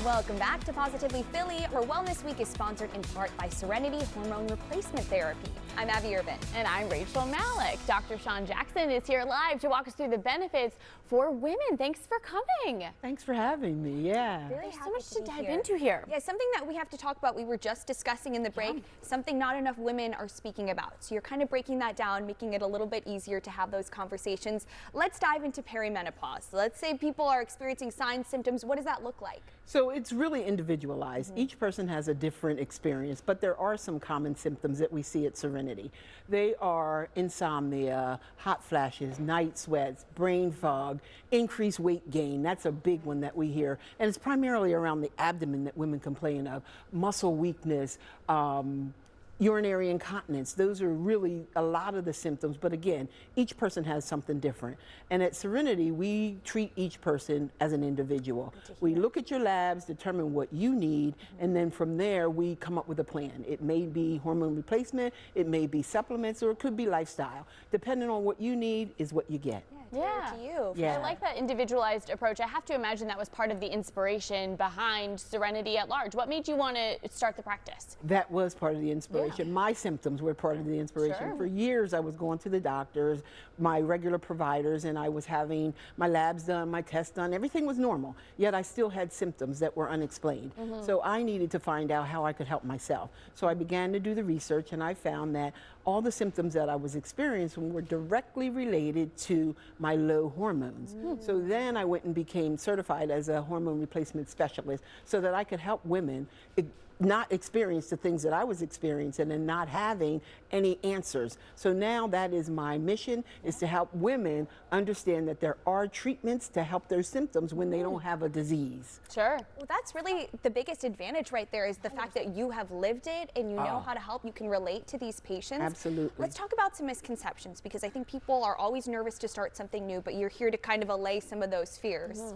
Welcome back to Positively Philly. Our Wellness Week is sponsored in part by Serenity Hormone Replacement Therapy. I'm Abby Urban. And I'm Rachel Malik. Dr. Sean Jackson is here live to walk us through the benefits for women. Thanks for coming. Thanks for having me, yeah. Really There's so much to dive here. into here. Yeah, something that we have to talk about, we were just discussing in the break, something not enough women are speaking about. So you're kind of breaking that down, making it a little bit easier to have those conversations. Let's dive into perimenopause. Let's say people are experiencing signs, symptoms. What does that look like? So it's really individualized. Each person has a different experience, but there are some common symptoms that we see at Serenity. They are insomnia, hot flashes, night sweats, brain fog, increased weight gain. That's a big one that we hear. And it's primarily around the abdomen that women complain of, muscle weakness, urinary incontinence. Those are really a lot of the symptoms, but again, each person has something different. And at Serenity, we treat each person as an individual. We look at your labs, determine what you need, and then from there, we come up with a plan. It may be hormone replacement, it may be supplements, or it could be lifestyle. Depending on what you need is what you get. Yeah. To you. Yeah. I like that individualized approach. I have to imagine that was part of the inspiration behind Serenity at large. What made you want to start the practice? That was part of the inspiration. My symptoms were part of the inspiration. Sure. For years, I was going to the doctors, my regular providers, and I was having my labs done, my tests done. Everything was normal, yet I still had symptoms that were unexplained. So I needed to find out how I could help myself. So I began to do the research, and I found that all the symptoms that I was experiencing were directly related to my low hormones. So then I went and became certified as a hormone replacement specialist so that I could help women not experience the things that I was experiencing and not having any answers. So now that is my mission, is to help women understand that there are treatments to help their symptoms when they don't have a disease. Sure. Well, that's really the biggest advantage right there, is the fact that you have lived it and you know how to help. You can relate to these patients. Absolutely. Let's talk about some misconceptions, because I think people are always nervous to start something new, but you're here to kind of allay some of those fears.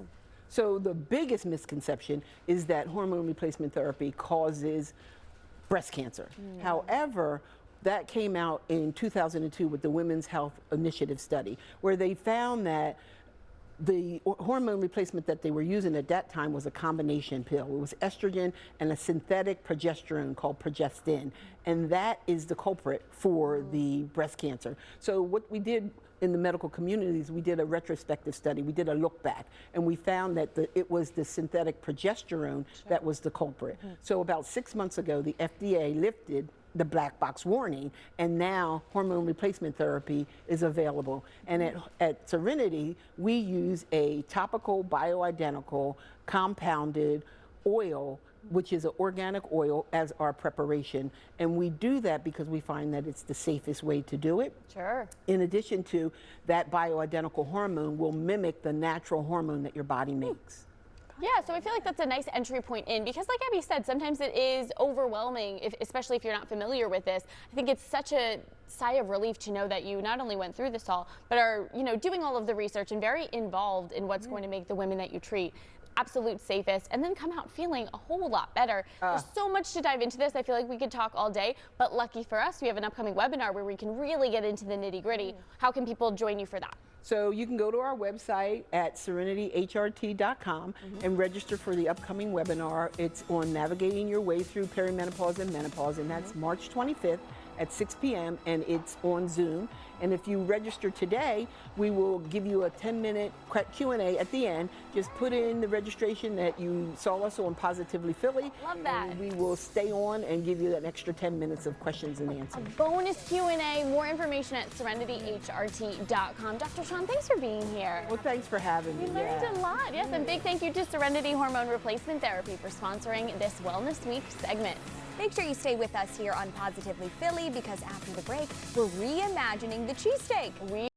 So the biggest misconception is that hormone replacement therapy causes breast cancer. However, that came out in 2002 with the Women's Health Initiative study, where they found that the hormone replacement that they were using at that time was a combination pill. It was estrogen and a synthetic progesterone called progestin, and that is the culprit for the breast cancer. So what we did in the medical communities, we did a retrospective study, we did a look back, and we found that it was the synthetic progesterone that was the culprit. So about 6 months ago, the FDA lifted the black box warning, and now hormone replacement therapy is available. And at Serenity, we use a topical bioidentical compounded oil, which is an organic oil, as our preparation. And we do that because we find that it's the safest way to do it. Sure. In addition to that, bioidentical hormone will mimic the natural hormone that your body makes. Yeah, so I feel like that's a nice entry point in, because like Abby said, sometimes it is overwhelming, especially if you're not familiar with this. I think it's such a sigh of relief to know that you not only went through this all, but are, doing all of the research and very involved in what's going to make the women that you treat absolute safest, and then come out feeling a whole lot better. There's so much to dive into this. I feel like we could talk all day, but lucky for us, we have an upcoming webinar where we can really get into the nitty-gritty. How can people join you for that? So you can go to our website at serenityhrt.com and register for the upcoming webinar. It's on navigating your way through perimenopause and menopause, and that's March 25th at 6 p.m. and it's on Zoom. And if you register today, we will give you a 10-minute Q&A at the end. Just put in the registration that you saw us on Positively Philly. Love that. And we will stay on and give you an extra 10 minutes of questions and answers. Bonus Q&A, more information at serenityhrt.com. Dr. Sean, thanks for being here. Well, thanks for having me. We learned a lot. Yes, and big thank you to Serenity Hormone Replacement Therapy for sponsoring this Wellness Week segment. Make sure you stay with us here on Positively Philly, because after the break, we're reimagining the cheesesteak.